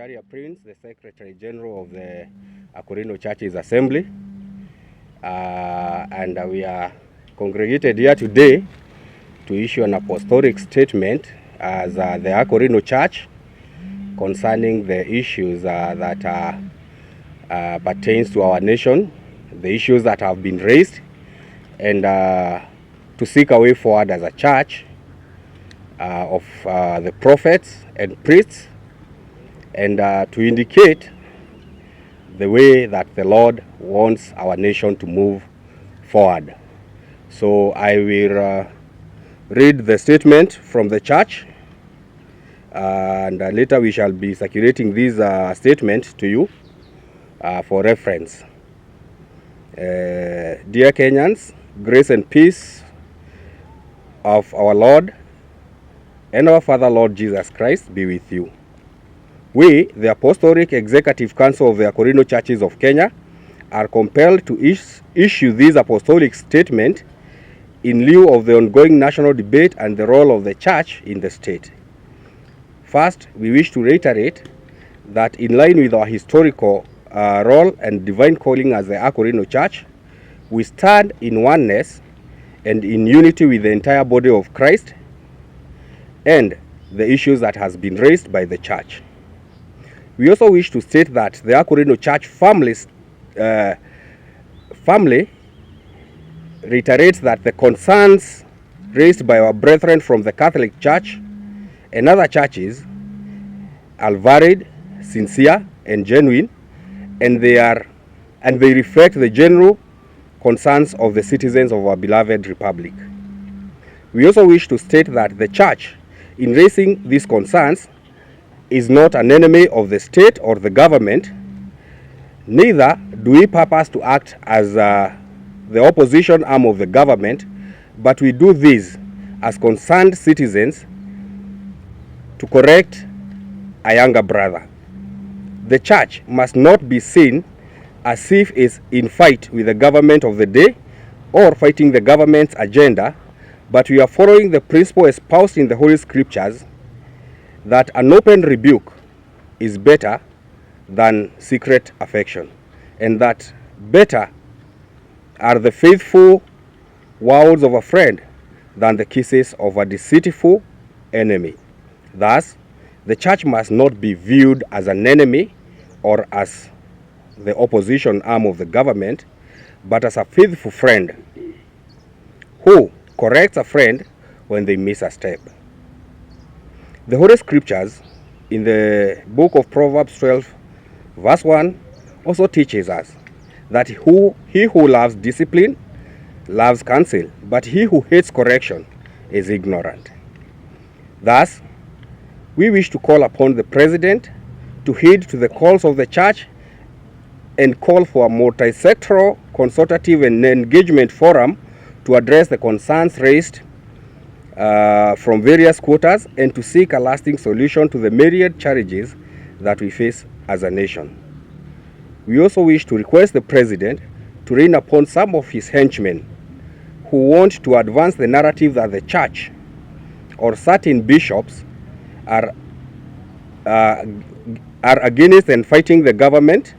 Zakaria Prince, the Secretary General of the Akorino Churches Assembly, and we are congregated here today to issue an apostolic statement as the Akorino Church concerning the issues that pertains to our nation, the issues that have been raised, and to seek a way forward as a church of the prophets and priests, and to indicate the way that the Lord wants our nation to move forward. So I will read the statement from the church, and later we shall be circulating this statement to you for reference. Dear Kenyans, grace and peace of our Lord and our Father Lord Jesus Christ be with you. We, the Apostolic Executive Council of the Akorino Churches of Kenya, are compelled to issue this apostolic statement in lieu of the ongoing national debate and the role of the church in the state. First, we wish to reiterate that in line with our historical role and divine calling as the Akorino Church, we stand in oneness and in unity with the entire body of Christ and the issues that has been raised by the church. We also wish to state that the Akorino Church family reiterates that the concerns raised by our brethren from the Catholic Church and other churches are varied, sincere, and genuine, and they reflect the general concerns of the citizens of our beloved republic. We also wish to state that the church, in raising these concerns, is not an enemy of the state or the government. Neither do we purpose to act as the opposition arm of the government, but we do this as concerned citizens to correct a younger brother. The church must not be seen as if it's in fight with the government of the day or fighting the government's agenda, but we are following the principle espoused in the Holy Scriptures that an open rebuke is better than secret affection, and that better are the faithful words of a friend than the kisses of a deceitful enemy. Thus, the church must not be viewed as an enemy or as the opposition arm of the government, but as a faithful friend who corrects a friend when they miss a step. The Holy Scriptures in the book of Proverbs 12 verse 1 also teaches us that he who loves discipline loves counsel, but he who hates correction is ignorant. Thus, we wish to call upon the President to heed to the calls of the church and call for a multi-sectoral, consultative and engagement forum to address the concerns raised from various quarters and to seek a lasting solution to the myriad challenges that we face as a nation. We also wish to request the President to rein upon some of his henchmen who want to advance the narrative that the church or certain bishops are against and fighting the government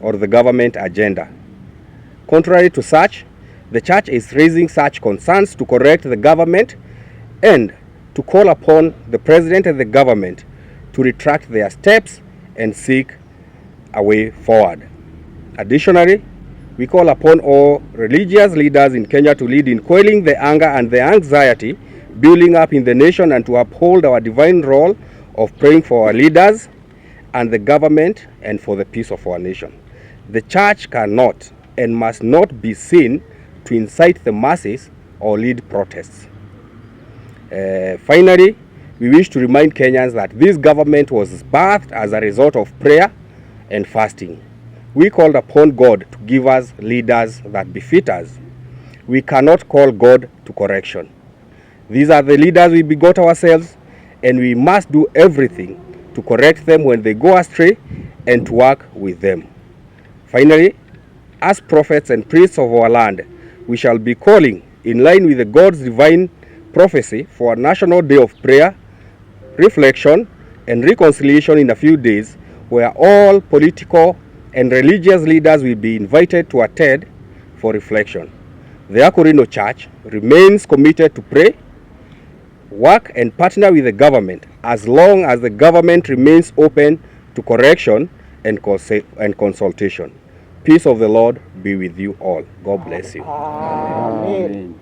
or the government agenda. Contrary to such, the church is raising such concerns to correct the government and to call upon the President and the government to retract their steps and seek a way forward. Additionally, we call upon all religious leaders in Kenya to lead in quelling the anger and the anxiety building up in the nation and to uphold our divine role of praying for our leaders and the government and for the peace of our nation. The church cannot and must not be seen to incite the masses or lead protests. Finally, we wish to remind Kenyans that this government was birthed as a result of prayer and fasting. We called upon God to give us leaders that befit us. We cannot call God to correction. These are the leaders we begot ourselves, and we must do everything to correct them when they go astray and to work with them. Finally, as prophets and priests of our land, we shall be calling in line with the God's divine prophecy for a national day of prayer, reflection, and reconciliation in a few days, where all political and religious leaders will be invited to attend for reflection. The Akorino Church remains committed to pray, work and partner with the government as long as the government remains open to correction and consultation. Peace of the Lord be with you all. God bless you. Amen.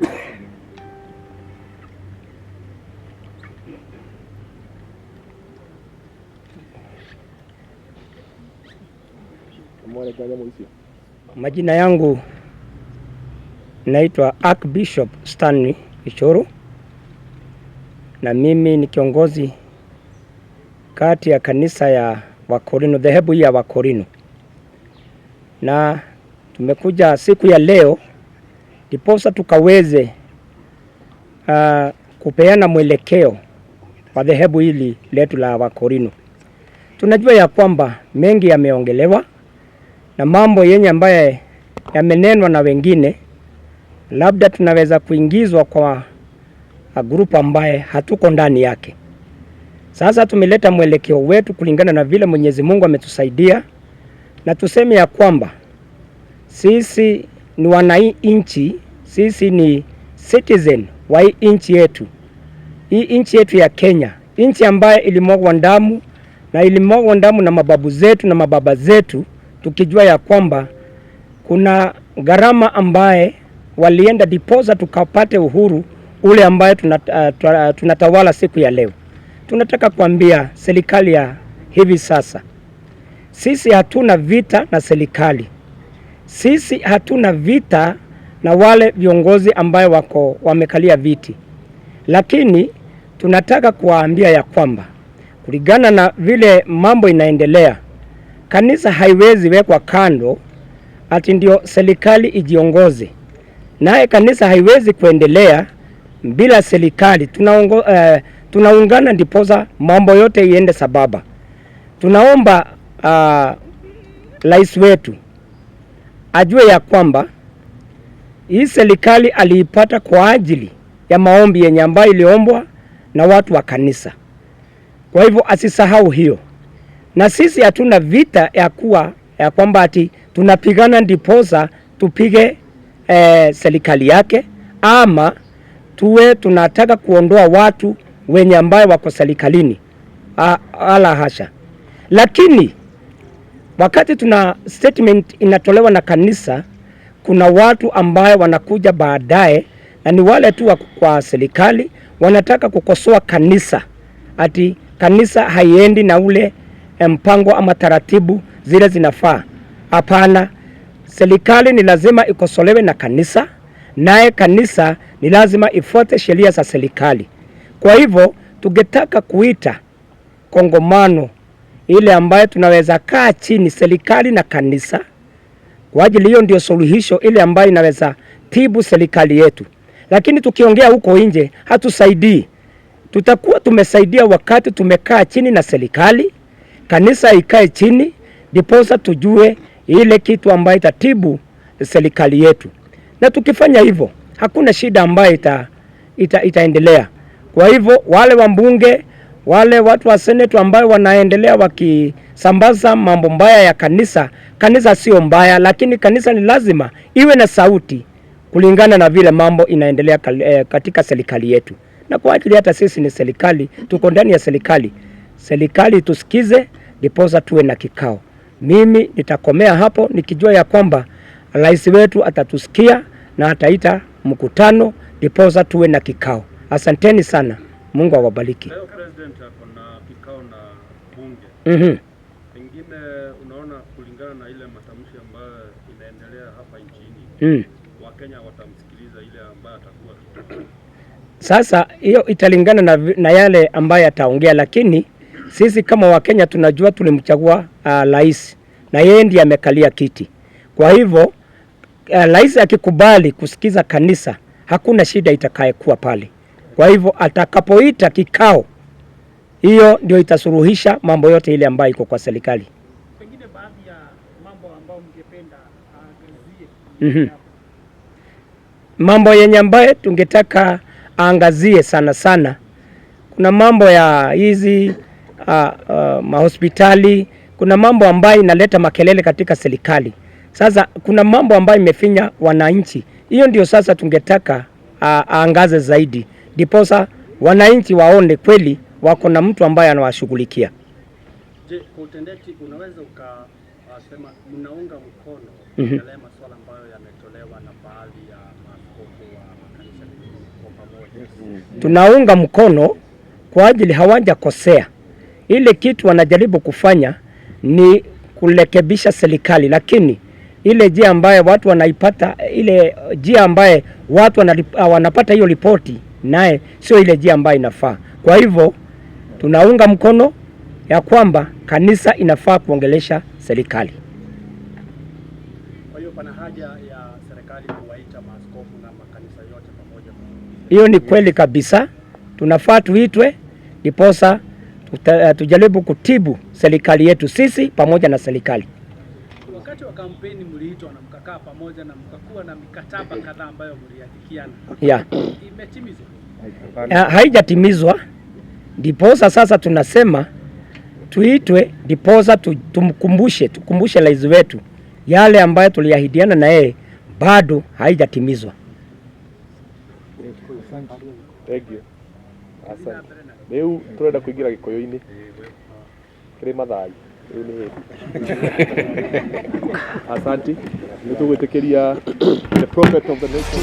Majina yangu naitwa Archbishop Stanley Ichoro, na mimi ni kiongozi kati ya kanisa ya Wakorino, dhehebu ya Wakorino, na tumekuja siku ya leo ndiposa tukaweze kupeana mwelekeo wa dhehebu hili letu la Wakorino. Tunajua ya kwamba mengi yameongelewa na mambo yenye ambaye yamenenwa na wengine, labda tunaweza kuingizwa kwa grupu ambaye hatuko ndani yake. Sasa tumeleta mwelekeo wetu kulingana na vile Mwenyezi Mungu ametusaidia, na tuseme ya kwamba sisi ni wananchi, sisi ni citizen wa hii nchi yetu. Hii nchi yetu ya Kenya, nchi ambaye ilimwagwa damu, na ilimwagwa damu na mababu zetu na mababa zetu, tukijua ya kwamba kuna gharama ambaye walienda diposa tukapate uhuru ule ambaye tunatawala siku ya leo. Tunataka kuambia serikali ya hivi sasa, sisi hatuna vita na serikali. Sisi hatuna vita na wale viongozi ambaye wamekalia viti. Lakini tunataka kuwaambia ya kwamba kulingana na vile mambo inaendelea, kanisa haiwezi wekwa kando ati ndio serikali ijiongoze. Naye kanisa haiwezi kuendelea bila serikali. Tunaungana ndiposa mambo yote iende sababa. Tunaomba rais wetu ajue ya kwamba hii serikali aliipata kwa ajili ya maombi yenye ambayo iliombwa na watu wa kanisa. Kwa hivyo asisahau hiyo. Na sisi hatuna vita ya kwamba ati tunapigana ndiposa tupige serikali yake, ama tunataka kuondoa watu wenye ambayo wako serikalini. Ala hasha. Lakini wakati tuna statement inatolewa na kanisa, kuna watu ambayo wanakuja baadaye, na ni wale tu kwa serikali wanataka kukosoa kanisa, ati kanisa haiendi na ule mpango ama taratibu zile zinafaa. Hapana, serikali ni lazima ikosolewe na kanisa, naye kanisa ni lazima ifuate sheria za serikali. Kwa hivyo tungetaka kuita kongamano ile ambayo tunaweza kaa chini serikali na kanisa, kwa ajili hiyo ndio suluhisho ile ambayo inaweza tibu serikali yetu. Lakini tukiongea huko nje hatusaidii. Tutakuwa tumesaidia wakati tumekaa chini na serikali, kanisa ikae chini, ndiposa tujue ile kitu ambayo itatibu serikali yetu. Na tukifanya hivyo hakuna shida ambayo itaendelea. Kwa hivyo wale wambunge, wale watu wa senate ambao wanaendelea wakisambaza mambo mbaya ya kanisa, kanisa sio mbaya, lakini kanisa ni lazima iwe na sauti kulingana na vile mambo inaendelea katika serikali yetu. Na kwa ajili hata sisi ni serikali, tuko ndani ya serikali. Serikali tusikize, ndiposa tuwe na kikao. Mimi nitakomea hapo nikijua ya kwamba rais wetu atatusikia na ataita mkutano, ndiposa tuwe na kikao. Asanteni sana. Mungu awabariki. Leo president ako na kikao na bunge. Pengine unaona kulingana na ile matamshi ambayo inaendelea hapa nchini, Wakenya watamsikiliza ile ambayo atakuwa kikao. Sasa hiyo italingana na yale ambayo ataongea, lakini sisi kama Wakenya tunajua tulimchagua rais na yeye ndiye amekalia kiti. Kwa hivyo rais akikubali kusikiza kanisa, hakuna shida itakayekuwa pale. Kwa hivyo atakapoita kikao, hiyo ndio itasuluhisha mambo yote ile ambayo iko kwa serikali. Pengine baadhi ya mambo ambayo mngependa aangazie. Mambo yenye ambayo tungetaka aangazie sana sana, kuna mambo ya hizi mahospitali, kuna mambo ambayo inaleta makelele katika serikali. Sasa kuna mambo ambayo imefinya wananchi. Hiyo ndio sasa tungetaka aangaze zaidi, ndiposa wananchi waone kweli wako na mtu ambaye anawashughulikia. Je, kwa utendeti unaweza ukasema mnaunga mkono yale masuala ambayo yametolewa na baadhi ya maaskofu wa makanisa kwa pamoja? Tunaunga mkono kwa ajili hawajakosea. Ile kitu wanajaribu kufanya ni kurekebisha serikali, lakini ile njia ambaye watu wanaipata, ile njia ambaye watu wanapata hiyo ripoti naye sio ile njia ambayo inafaa. Kwa hivyo tunaunga mkono ya kwamba kanisa inafaa kuongelesha serikali. Kwa hiyo pana haja ya serikali kuwaita maaskofu na makanisa yote pamoja. Hiyo ni kweli kabisa. Tunafaa tuitwe ndiposa tujaribu kutibu serikali yetu sisi pamoja na serikali. Wakati wa kampeni mliitwa na mkakaa pamoja na mkakuwa na mikataba kadhaa ambayo mliafikiana. Yeah. Imetimizwa? Haijatimizwa. Ndiposa sasa tunasema tuitwe ndiposa tukumbushe rais wetu yale ambayo tuliahidiana na yeye bado haijatimizwa. Thank you. Asante. Leo turenda kuingira gikoyo-ini kiri mathai. Asante. Nitugwitikiria the prophet of the nation.